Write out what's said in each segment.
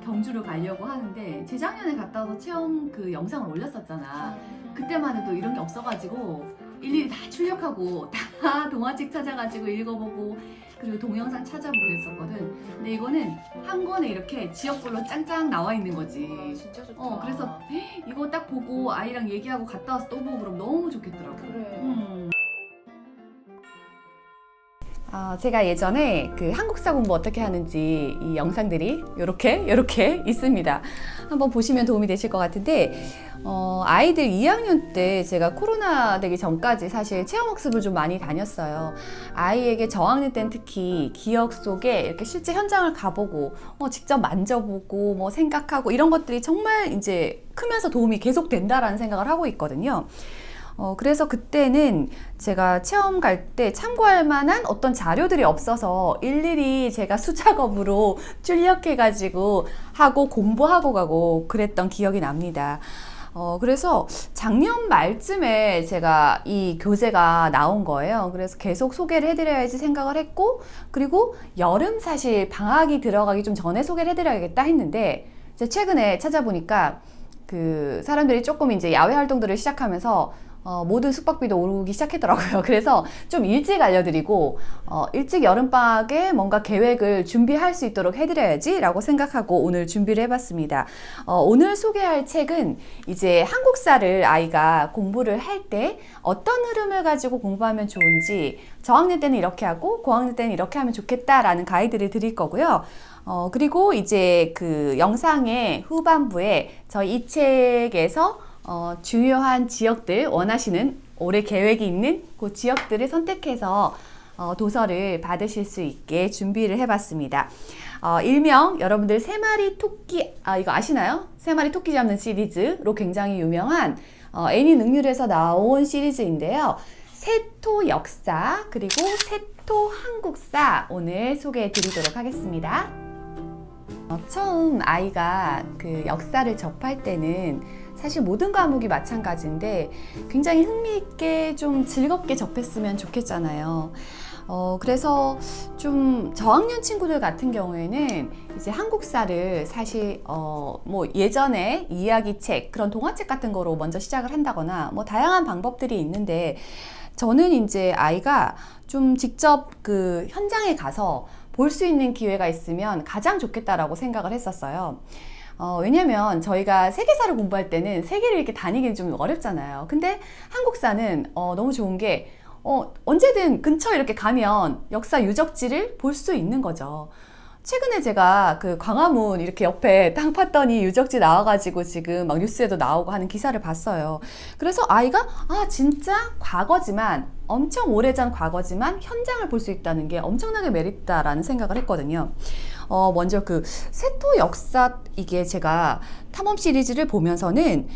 경주를 가려고 하는데 재작년에 갔다 와서 체험 그 영상을 올렸었잖아. 그때만 해도 이런 게 없어가지고 일일이 다 출력하고 다 동화책 찾아가지고 읽어보고 그리고 동영상 찾아보고 그랬었거든. 근데 이거는 한 권에 이렇게 지역별로 짱짱 나와 있는 거지. 진짜 좋다. 그래서 이거 딱 보고 아이랑 얘기하고 갔다 와서 또 보고 그럼 너무 좋겠더라고. 그래. 제가 예전에 그 한국사 공부 어떻게 하는지 이 영상들이 요렇게 있습니다. 한번 보시면 도움이 되실 것 같은데 아이들 2학년 때 제가 코로나 되기 전까지 사실 체험학습을 좀 많이 다녔어요. 아이에게 저학년 때는 특히 기억 속에 이렇게 실제 현장을 가보고 직접 만져보고 뭐 생각하고 이런 것들이 정말 이제 크면서 도움이 계속 된다라는 생각을 하고 있거든요. 그래서 그때는 제가 체험 갈 때 참고할 만한 어떤 자료들이 없어서 일일이 제가 수작업으로 출력해가지고 하고 공부하고 가고 그랬던 기억이 납니다. 그래서 작년 말쯤에 제가 이 교재가 나온 거예요. 그래서 계속 소개를 해드려야지 생각을 했고, 그리고 여름 사실 방학이 들어가기 좀 전에 소개를 해드려야겠다 했는데, 이제 최근에 찾아보니까 그 사람들이 조금 이제 야외 활동들을 시작하면서 모든 숙박비도 오르기 시작했더라고요. 그래서 좀 일찍 알려드리고 일찍 여름방학에 뭔가 계획을 준비할 수 있도록 해드려야지 라고 생각하고 오늘 준비를 해봤습니다. 오늘 소개할 책은 이제 한국사를 아이가 공부를 할 때 어떤 흐름을 가지고 공부하면 좋은지, 저학년 때는 이렇게 하고 고학년 때는 이렇게 하면 좋겠다라는 가이드를 드릴 거고요. 그리고 이제 그 영상의 후반부에 저희 이 책에서 중요한 지역들, 원하시는 올해 계획이 있는 그 지역들을 선택해서 도서를 받으실 수 있게 준비를 해봤습니다. 일명 여러분들 세 마리 토끼, 이거 아시나요? 세 마리 토끼 잡는 시리즈로 굉장히 유명한 애니 능률에서 나온 시리즈인데요. 세토 역사 그리고 세토 한국사 오늘 소개해 드리도록 하겠습니다. 처음 아이가 그 역사를 접할 때는 사실 모든 과목이 마찬가지인데 굉장히 흥미있게 좀 즐겁게 접했으면 좋겠잖아요. 그래서 좀 저학년 친구들 같은 경우에는 이제 한국사를 사실 뭐 예전에 이야기책, 그런 동화책 같은 거로 먼저 시작을 한다거나 뭐 다양한 방법들이 있는데, 저는 이제 아이가 좀 직접 그 현장에 가서 볼 수 있는 기회가 있으면 가장 좋겠다라고 생각을 했었어요. 왜냐면 저희가 세계사를 공부할 때는 세계를 이렇게 다니기는 좀 어렵잖아요. 근데 한국사는 너무 좋은 게 언제든 근처에 이렇게 가면 역사 유적지를 볼 수 있는 거죠. 최근에 제가 그 광화문 이렇게 옆에 땅 팠더니 유적지 나와가지고 지금 막 뉴스에도 나오고 하는 기사를 봤어요. 그래서 아이가 진짜 과거지만, 엄청 오래전 과거지만 현장을 볼 수 있다는 게 엄청나게 메리트다라는 생각을 했거든요. 먼저 그 세토 역사, 이게 제가 탐험 시리즈를 보면서는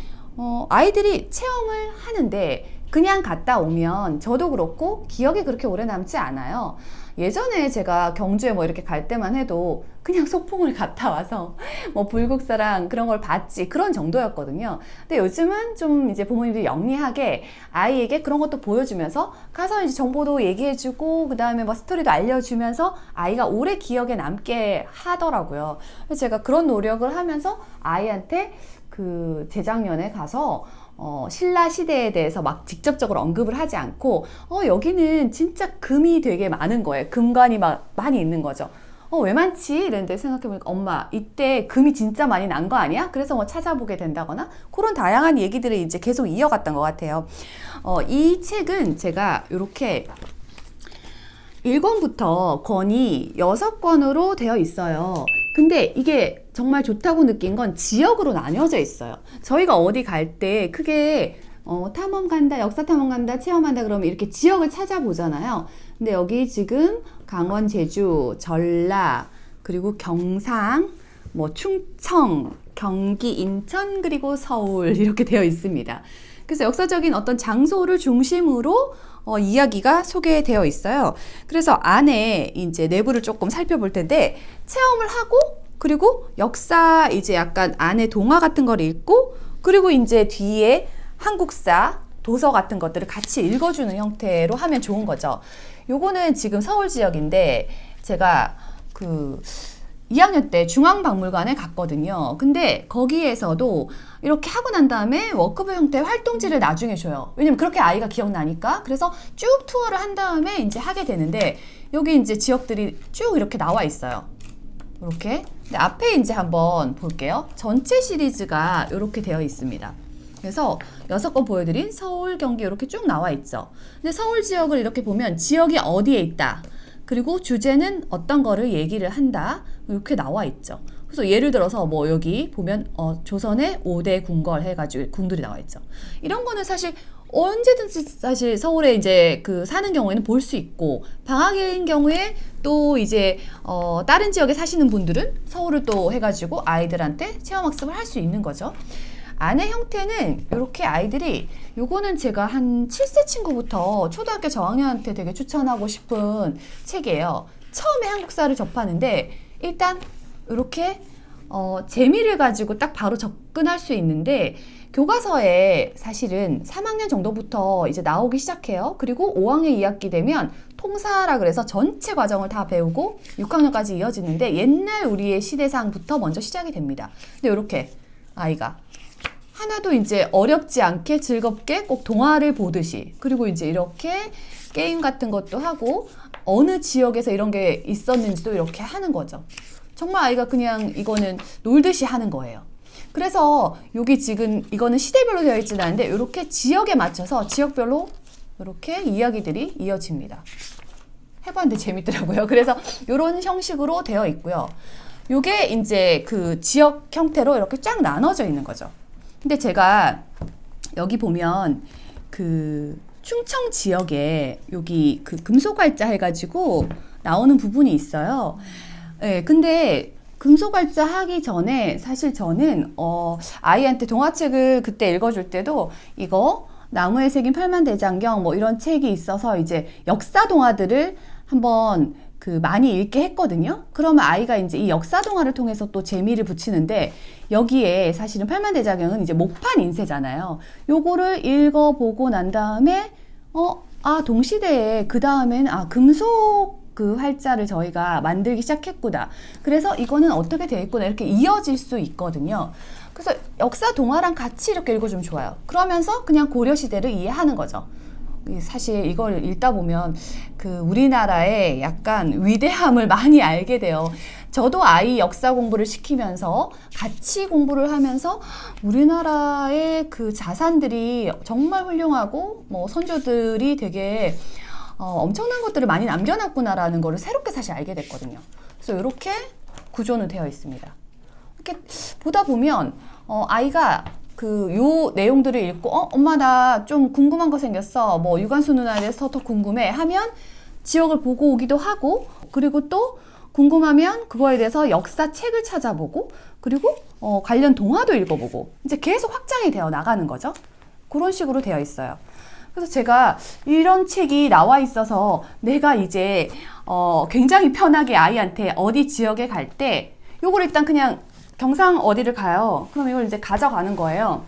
아이들이 체험을 하는데 그냥 갔다 오면 저도 그렇고 기억이 그렇게 오래 남지 않아요. 예전에 제가 경주에 뭐 이렇게 갈 때만 해도 그냥 소풍을 갔다 와서 뭐 불국사랑 그런 걸 봤지, 그런 정도였거든요. 근데 요즘은 좀 이제 부모님들이 영리하게 아이에게 그런 것도 보여주면서 가서 이제 정보도 얘기해주고 그 다음에 뭐 스토리도 알려주면서 아이가 오래 기억에 남게 하더라고요. 그래서 제가 그런 노력을 하면서 아이한테 그 재작년에 가서 신라 시대에 대해서 막 직접적으로 언급을 하지 않고 여기는 진짜 금이 되게 많은 거예요. 금관이 막 많이 있는 거죠. 왜 많지? 이랬는데 생각해보니까 엄마 이때 금이 진짜 많이 난 거 아니야? 그래서 뭐 찾아보게 된다거나 그런 다양한 얘기들을 이제 계속 이어갔던 것 같아요. 이 책은 제가 이렇게 1권부터 권이 6권으로 되어 있어요. 근데 이게 정말 좋다고 느낀 건 지역으로 나뉘어져 있어요. 저희가 어디 갈 때 크게 탐험 간다, 역사 탐험 간다, 체험한다 그러면 이렇게 지역을 찾아보잖아요. 근데 여기 지금 강원, 제주, 전라, 그리고 경상, 뭐 충청, 경기, 인천, 그리고 서울 이렇게 되어 있습니다. 그래서 역사적인 어떤 장소를 중심으로 이야기가 소개되어 있어요. 그래서 안에 이제 내부를 조금 살펴볼 텐데, 체험을 하고 그리고 역사 이제 약간 안에 동화 같은 걸 읽고 그리고 이제 뒤에 한국사 도서 같은 것들을 같이 읽어주는 형태로 하면 좋은 거죠. 요거는 지금 서울 지역인데 제가 그 2학년 때 중앙박물관에 갔거든요. 근데 거기에서도 이렇게 하고 난 다음에 워크북 형태의 활동지를 나중에 줘요. 왜냐면 그렇게 아이가 기억나니까. 그래서 쭉 투어를 한 다음에 이제 하게 되는데 여기 이제 지역들이 쭉 이렇게 나와 있어요. 이렇게. 근데 앞에 이제 한번 볼게요. 전체 시리즈가 이렇게 되어 있습니다. 그래서 6권 보여드린 서울, 경기 이렇게 쭉 나와 있죠. 근데 서울 지역을 이렇게 보면 지역이 어디에 있다. 그리고 주제는 어떤 거를 얘기를 한다. 이렇게 나와 있죠. 그래서 예를 들어서 뭐 여기 보면 조선의 5대 궁궐 해가지고 궁들이 나와 있죠. 이런 거는 사실 언제든지 사실 서울에 이제 그 사는 경우에는 볼 수 있고 방학인 경우에 또 이제 다른 지역에 사시는 분들은 서울을 또 해가지고 아이들한테 체험학습을 할 수 있는 거죠. 안의 형태는 이렇게 아이들이 요거는 제가 한 7세 친구부터 초등학교 저학년한테 되게 추천하고 싶은 책이에요. 처음에 한국사를 접하는데 일단 이렇게 재미를 가지고 딱 바로 접근할 수 있는데 교과서에 사실은 3학년 정도부터 이제 나오기 시작해요. 그리고 5학년 2학기 되면 통사라 그래서 전체 과정을 다 배우고 6학년까지 이어지는데 옛날 우리의 시대상부터 먼저 시작이 됩니다. 근데 이렇게 아이가 하나도 이제 어렵지 않게 즐겁게 꼭 동화를 보듯이 그리고 이제 이렇게 게임 같은 것도 하고 어느 지역에서 이런 게 있었는지도 이렇게 하는 거죠. 정말 아이가 그냥 이거는 놀듯이 하는 거예요. 그래서 여기 지금 이거는 시대별로 되어 있지는 않은데 이렇게 지역에 맞춰서 지역별로 이렇게 이야기들이 이어집니다. 해봤는데 재밌더라고요. 그래서 이런 형식으로 되어 있고요. 이게 이제 그 지역 형태로 이렇게 쫙 나눠져 있는 거죠. 근데 제가 여기 보면 그 충청 지역에 여기 그 금속활자 해가지고 나오는 부분이 있어요. 네, 근데 금속활자 하기 전에 사실 저는 아이한테 동화책을 그때 읽어줄 때도 이거 나무에 새긴 팔만대장경 뭐 이런 책이 있어서 이제 역사 동화들을 한번 그 많이 읽게 했거든요. 그러면 아이가 이제 이 역사 동화를 통해서 또 재미를 붙이는데 여기에 사실은 팔만대장경은 이제 목판 인쇄잖아요. 요거를 읽어보고 난 다음에 동시대에 그 다음엔 금속 그 활자를 저희가 만들기 시작했구나. 그래서 이거는 어떻게 되어 있구나 이렇게 이어질 수 있거든요. 그래서 역사 동화랑 같이 이렇게 읽어주면 좋아요. 그러면서 그냥 고려시대를 이해하는 거죠. 사실 이걸 읽다 보면 그 우리나라의 약간 위대함을 많이 알게 돼요. 저도 아이 역사 공부를 시키면서 같이 공부를 하면서 우리나라의 그 자산들이 정말 훌륭하고 뭐 선조들이 되게 엄청난 것들을 많이 남겨놨구나라는 거를 새롭게 사실 알게 됐거든요. 그래서 이렇게 구조는 되어 있습니다. 이렇게 보다 보면 아이가 요 내용들을 읽고 엄마 나 좀 궁금한 거 생겼어. 뭐 유관순 누나에 대해서 더 궁금해 하면 지역을 보고 오기도 하고 그리고 또 궁금하면 그거에 대해서 역사책을 찾아보고 그리고 관련 동화도 읽어보고 이제 계속 확장이 되어 나가는 거죠. 그런 식으로 되어 있어요. 그래서 제가 이런 책이 나와 있어서 내가 이제 굉장히 편하게 아이한테 어디 지역에 갈 때 요걸 일단 그냥 경상 어디를 가요. 그럼 이걸 이제 가져가는 거예요.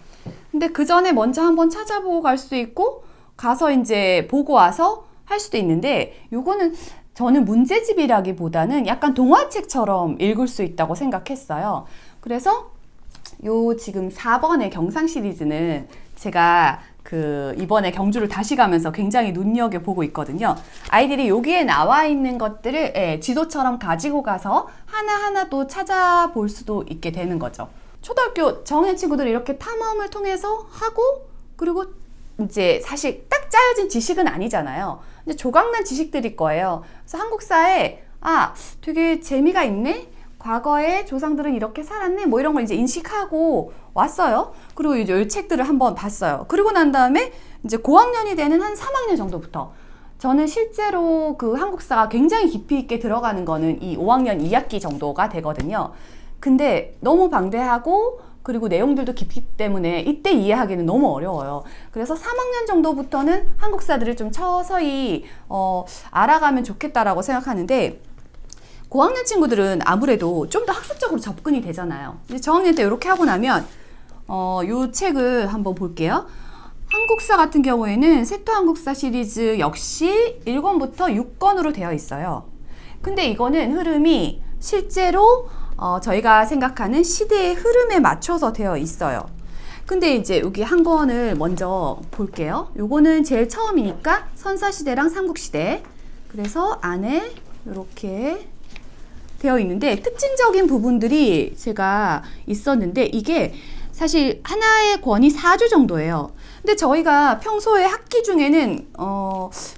근데 그 전에 먼저 한번 찾아보고 갈 수도 있고 가서 이제 보고 와서 할 수도 있는데 요거는 저는 문제집이라기보다는 약간 동화책처럼 읽을 수 있다고 생각했어요. 그래서 요 지금 4번의 경상 시리즈는 제가 이번에 경주를 다시 가면서 굉장히 눈여겨보고 있거든요. 아이들이 여기에 나와 있는 것들을 지도처럼 가지고 가서 하나하나 또 찾아볼 수도 있게 되는 거죠. 초등학교 저학년 친구들이 이렇게 탐험을 통해서 하고 그리고 이제 사실 딱 짜여진 지식은 아니잖아요. 이제 조각난 지식들일 거예요. 그래서 한국사에 되게 재미가 있네? 과거에 조상들은 이렇게 살았네? 뭐 이런 걸 이제 인식하고 왔어요. 그리고 이제 이 책들을 한번 봤어요. 그리고 난 다음에 이제 고학년이 되는 한 3학년 정도부터 저는 실제로 그 한국사가 굉장히 깊이 있게 들어가는 거는 이 5학년 2학기 정도가 되거든요. 근데 너무 방대하고 그리고 내용들도 깊기 때문에 이때 이해하기는 너무 어려워요. 그래서 3학년 정도부터는 한국사들을 좀 서서히 알아가면 좋겠다라고 생각하는데 고학년 친구들은 아무래도 좀 더 학습적으로 접근이 되잖아요. 이제 저학년 때 이렇게 하고 나면 요 책을 한번 볼게요. 한국사 같은 경우에는 세토한국사 시리즈 역시 1권부터 6권으로 되어 있어요. 근데 이거는 흐름이 실제로 저희가 생각하는 시대의 흐름에 맞춰서 되어 있어요. 근데 이제 여기 한 권을 먼저 볼게요. 요거는 제일 처음이니까 선사시대랑 삼국시대. 그래서 안에 이렇게 되어 있는데 특징적인 부분들이 제가 있었는데 이게 사실 하나의 권이 4주 정도예요. 근데 저희가 평소에 학기 중에는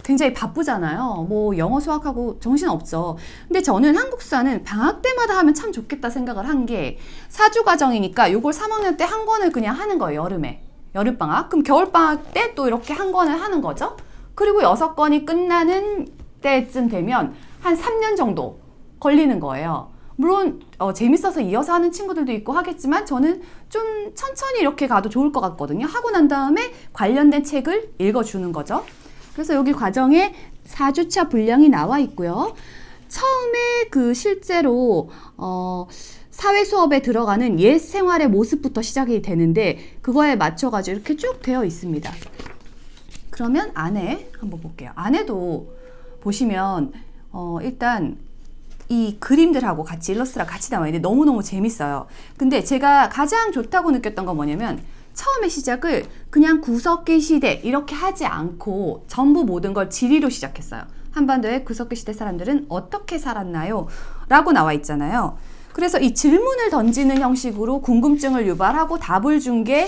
굉장히 바쁘잖아요. 뭐 영어 수학하고 정신없죠. 근데 저는 한국사는 방학 때마다 하면 참 좋겠다 생각을 한 게 4주 과정이니까 요걸 3학년 때 한 권을 그냥 하는 거예요. 여름에. 여름방학. 그럼 겨울방학 때 또 이렇게 한 권을 하는 거죠. 그리고 6권이 끝나는 때쯤 되면 한 3년 정도 걸리는 거예요. 물론 재밌어서 이어서 하는 친구들도 있고 하겠지만 저는 좀 천천히 이렇게 가도 좋을 것 같거든요. 하고 난 다음에 관련된 책을 읽어주는 거죠. 그래서 여기 과정에 4주차 분량이 나와 있고요. 처음에 그 실제로 사회 수업에 들어가는 옛 생활의 모습부터 시작이 되는데 그거에 맞춰가지고 이렇게 쭉 되어 있습니다. 그러면 안에 한번 볼게요. 안에도 보시면 일단 이 그림들하고 같이 일러스트랑 같이 나와 있는데 너무너무 재밌어요. 근데 제가 가장 좋다고 느꼈던 건 뭐냐면 처음에 시작을 그냥 구석기 시대 이렇게 하지 않고 전부 모든 걸 지리로 시작했어요. 한반도의 구석기 시대 사람들은 어떻게 살았나요? 라고 나와 있잖아요. 그래서 이 질문을 던지는 형식으로 궁금증을 유발하고 답을 준 게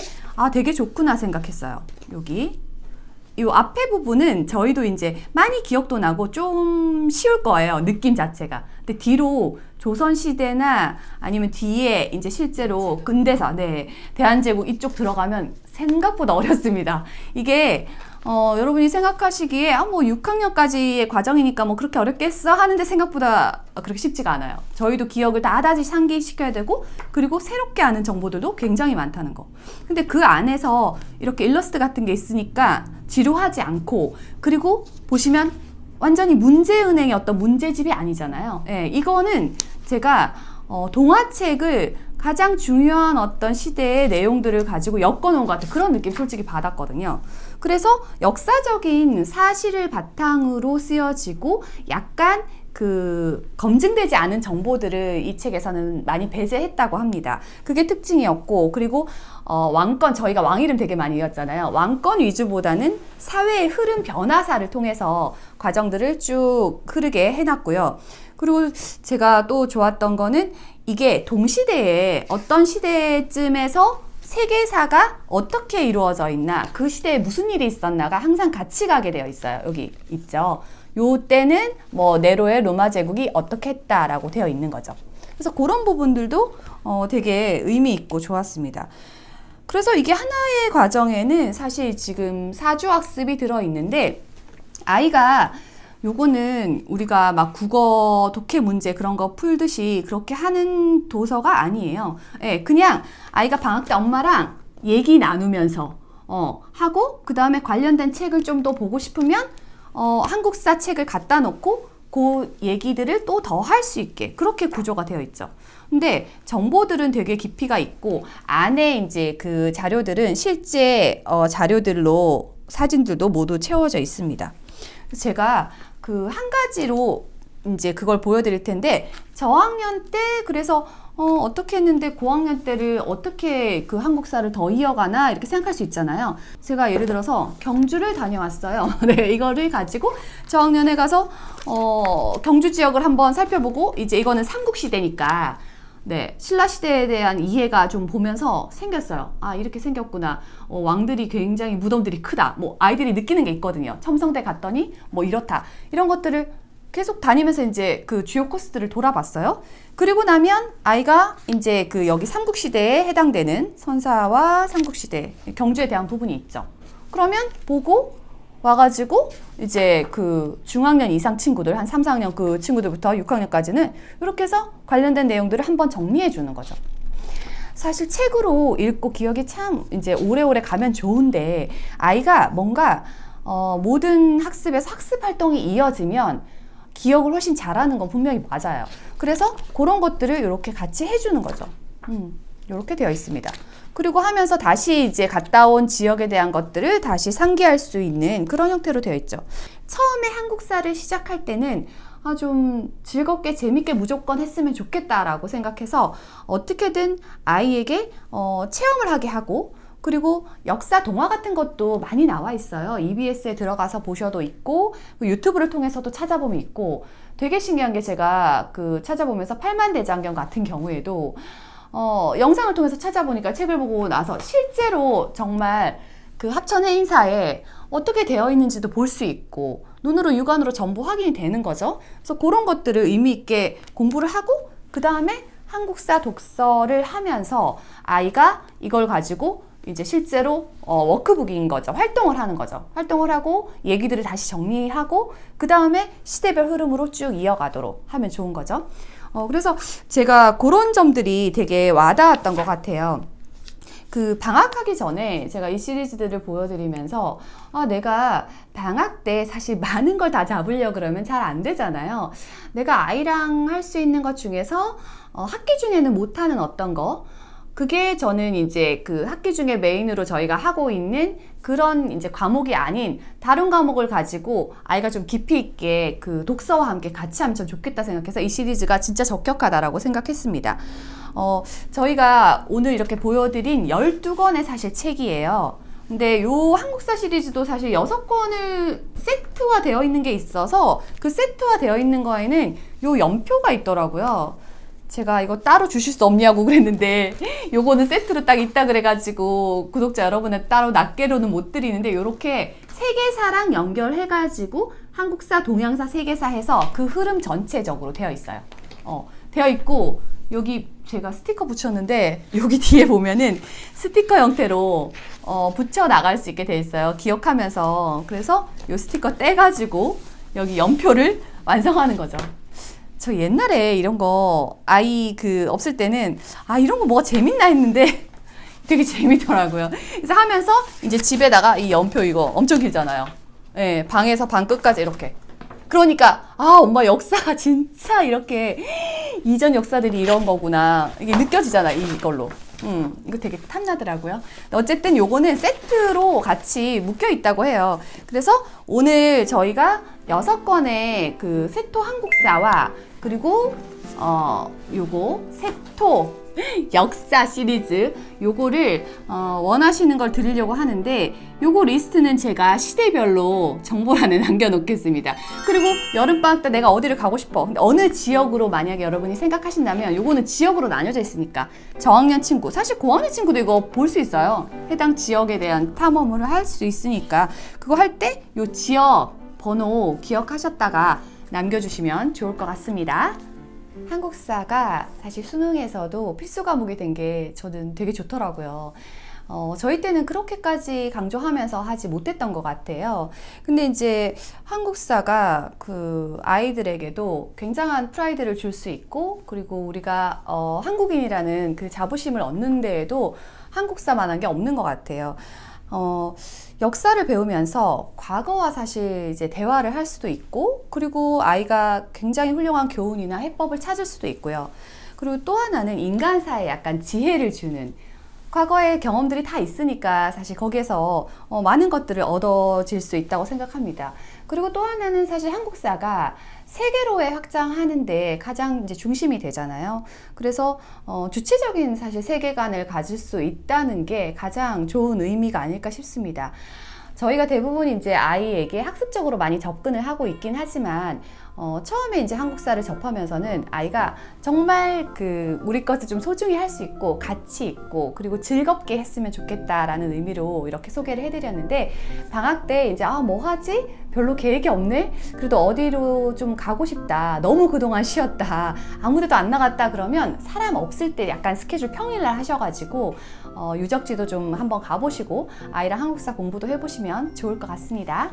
되게 좋구나 생각했어요. 여기 이 앞에 부분은 저희도 이제 많이 기억도 나고 좀 쉬울 거예요. 느낌 자체가. 근데 뒤로 조선시대나 아니면 뒤에 이제 실제로 근대사, 대한제국 이쪽 들어가면 생각보다 어렵습니다. 이게 여러분이 생각하시기에 뭐 6학년까지의 과정이니까 뭐 그렇게 어렵겠어 하는데 생각보다 그렇게 쉽지가 않아요. 저희도 기억을 다시 상기시켜야 되고 그리고 새롭게 아는 정보들도 굉장히 많다는 거. 근데 그 안에서 이렇게 일러스트 같은 게 있으니까 지루하지 않고 그리고 보시면 완전히 문제은행의 어떤 문제집이 아니잖아요. 이거는 제가 동화책을 가장 중요한 어떤 시대의 내용들을 가지고 엮어놓은 것 같은 그런 느낌 솔직히 받았거든요. 그래서 역사적인 사실을 바탕으로 쓰여지고 약간 그 검증되지 않은 정보들을 이 책에서는 많이 배제했다고 합니다. 그게 특징이었고 그리고 왕권, 저희가 왕 이름 되게 많이 이었잖아요. 왕권 위주보다는 사회의 흐름 변화사를 통해서 과정들을 쭉 흐르게 해놨고요. 그리고 제가 또 좋았던 거는 이게 동시대에 어떤 시대쯤에서 세계사가 어떻게 이루어져 있나 그 시대에 무슨 일이 있었나가 항상 같이 가게 되어 있어요. 여기 있죠. 요 때는 뭐 네로의 로마 제국이 어떻게 했다라고 되어 있는 거죠. 그래서 그런 부분들도 되게 의미 있고 좋았습니다. 그래서 이게 하나의 과정에는 사실 지금 4주 학습이 들어 있는데 아이가 요거는 우리가 막 국어 독해 문제 그런 거 풀듯이 그렇게 하는 도서가 아니에요. 그냥 아이가 방학 때 엄마랑 얘기 나누면서 하고 그 다음에 관련된 책을 좀 더 보고 싶으면 한국사 책을 갖다 놓고 그 얘기들을 또 더 할 수 있게 그렇게 구조가 되어 있죠. 근데 정보들은 되게 깊이가 있고 안에 이제 그 자료들은 실제 자료들로 사진들도 모두 채워져 있습니다. 제가 그 한 가지로 이제 그걸 보여드릴 텐데 저학년 때 그래서 어떻게 했는데 고학년 때를 어떻게 그 한국사를 더 이어가나 이렇게 생각할 수 있잖아요. 제가 예를 들어서 경주를 다녀왔어요. 이거를 가지고 저학년에 가서 경주 지역을 한번 살펴보고 이제 이거는 삼국시대니까 신라시대에 대한 이해가 좀 보면서 생겼어요. 이렇게 생겼구나. 왕들이 굉장히 무덤들이 크다. 뭐 아이들이 느끼는 게 있거든요. 첨성대 갔더니 뭐 이렇다. 이런 것들을 계속 다니면서 이제 그 주요 코스들을 돌아봤어요. 그리고 나면 아이가 이제 그 여기 삼국시대에 해당되는 선사와 삼국시대, 경주에 대한 부분이 있죠. 그러면 보고 와가지고 이제 그 중학년 이상 친구들, 한 3, 4학년 그 친구들부터 6학년까지는 이렇게 해서 관련된 내용들을 한번 정리해 주는 거죠. 사실 책으로 읽고 기억이 참 이제 오래오래 가면 좋은데 아이가 뭔가 모든 학습에서 학습 활동이 이어지면 기억을 훨씬 잘하는 건 분명히 맞아요. 그래서 그런 것들을 이렇게 같이 해주는 거죠. 이렇게 되어 있습니다. 그리고 하면서 다시 이제 갔다 온 지역에 대한 것들을 다시 상기할 수 있는 그런 형태로 되어 있죠. 처음에 한국사를 시작할 때는 좀 즐겁게 재밌게 무조건 했으면 좋겠다라고 생각해서 어떻게든 아이에게 체험을 하게 하고, 그리고 역사 동화 같은 것도 많이 나와 있어요. EBS에 들어가서 보셔도 있고 유튜브를 통해서도 찾아보면 있고, 되게 신기한 게 제가 찾아보면서 팔만대장경 같은 경우에도 영상을 통해서 찾아보니까, 책을 보고 나서 실제로 정말 그 합천 해인사에 어떻게 되어 있는지도 볼 수 있고 눈으로 육안으로 전부 확인이 되는 거죠. 그래서 그런 것들을 의미 있게 공부를 하고, 그 다음에 한국사 독서를 하면서 아이가 이걸 가지고 이제 실제로 워크북인 거죠. 활동을 하는 거죠. 활동을 하고 얘기들을 다시 정리하고 그 다음에 시대별 흐름으로 쭉 이어가도록 하면 좋은 거죠. 그래서 제가 그런 점들이 되게 와닿았던 것 같아요. 방학하기 전에 제가 이 시리즈들을 보여드리면서 내가 방학 때 사실 많은 걸 다 잡으려고 그러면 잘 안 되잖아요. 내가 아이랑 할 수 있는 것 중에서 학기 중에는 못하는 어떤 거, 그게 저는 이제 학기 중에 메인으로 저희가 하고 있는 그런 이제 과목이 아닌 다른 과목을 가지고 아이가 좀 깊이 있게 독서와 함께 같이 하면 참 좋겠다 생각해서 이 시리즈가 진짜 적격하다라고 생각했습니다. 저희가 오늘 이렇게 보여드린 12권의 사실 책이에요. 근데 요 한국사 시리즈도 사실 6권을 세트화 되어 있는 게 있어서 그 세트화 되어 있는 거에는 요 연표가 있더라고요. 제가 이거 따로 주실 수 없냐고 그랬는데 요거는 세트로 딱 있다 그래가지고 구독자 여러분은 따로 낱개로는 못 드리는데, 요렇게 세계사랑 연결해가지고 한국사, 동양사, 세계사 해서 그 흐름 전체적으로 되어 있어요. 되어 있고, 여기 제가 스티커 붙였는데 여기 뒤에 보면은 스티커 형태로 붙여 나갈 수 있게 돼 있어요. 기억하면서. 그래서 요 스티커 떼가지고 여기 연표를 완성하는 거죠. 저 옛날에 이런 거 아이 없을 때는 이런 거 뭐가 재밌나 했는데 되게 재밌더라고요. 그래서 하면서 이제 집에다가 이 연표 이거 엄청 길잖아요. 예, 방에서 방 끝까지 이렇게. 그러니까 엄마 역사가 진짜 이렇게 이전 역사들이 이런 거구나 이게 느껴지잖아, 이걸로. 이거 되게 탐나더라고요. 어쨌든 요거는 세트로 같이 묶여 있다고 해요. 그래서 오늘 저희가 6권의 세토 한국사와 그리고 요거 세토 역사 시리즈 요거를 원하시는 걸 드리려고 하는데, 요거 리스트는 제가 시대별로 정보란에 남겨놓겠습니다. 그리고 여름방학 때 내가 어디를 가고 싶어, 근데 어느 지역으로 만약에 여러분이 생각하신다면 요거는 지역으로 나뉘어져 있으니까 저학년 친구, 사실 고학년 친구도 이거 볼 수 있어요. 해당 지역에 대한 탐험을 할 수 있으니까 그거 할 때 요 지역 번호 기억하셨다가 남겨주시면 좋을 것 같습니다. 한국사가 사실 수능에서도 필수 과목이 된 게 저는 되게 좋더라고요. 저희 때는 그렇게까지 강조하면서 하지 못했던 것 같아요. 근데 이제 한국사가 아이들에게도 굉장한 프라이드를 줄 수 있고, 그리고 우리가 한국인이라는 그 자부심을 얻는 데에도 한국사만한 게 없는 것 같아요. 역사를 배우면서 과거와 사실 이제 대화를 할 수도 있고, 그리고 아이가 굉장히 훌륭한 교훈이나 해법을 찾을 수도 있고요. 그리고 또 하나는 인간사에 약간 지혜를 주는, 과거의 경험들이 다 있으니까 사실 거기에서 많은 것들을 얻어질 수 있다고 생각합니다. 그리고 또 하나는 사실 한국사가 세계로의 확장하는데 가장 이제 중심이 되잖아요. 그래서 주체적인 사실 세계관을 가질 수 있다는 게 가장 좋은 의미가 아닐까 싶습니다. 저희가 대부분 이제 아이에게 학습적으로 많이 접근을 하고 있긴 하지만 처음에 이제 한국사를 접하면서는 아이가 정말 우리 것을 좀 소중히 할 수 있고 가치 있고 그리고 즐겁게 했으면 좋겠다라는 의미로 이렇게 소개를 해드렸는데, 방학 때 이제 뭐 하지? 별로 계획이 없네? 그래도 어디로 좀 가고 싶다. 너무 그동안 쉬었다. 아무데도 안 나갔다. 그러면 사람 없을 때 약간 스케줄 평일날 하셔가지고 유적지도 좀 한번 가보시고 아이랑 한국사 공부도 해보시면 좋을 것 같습니다.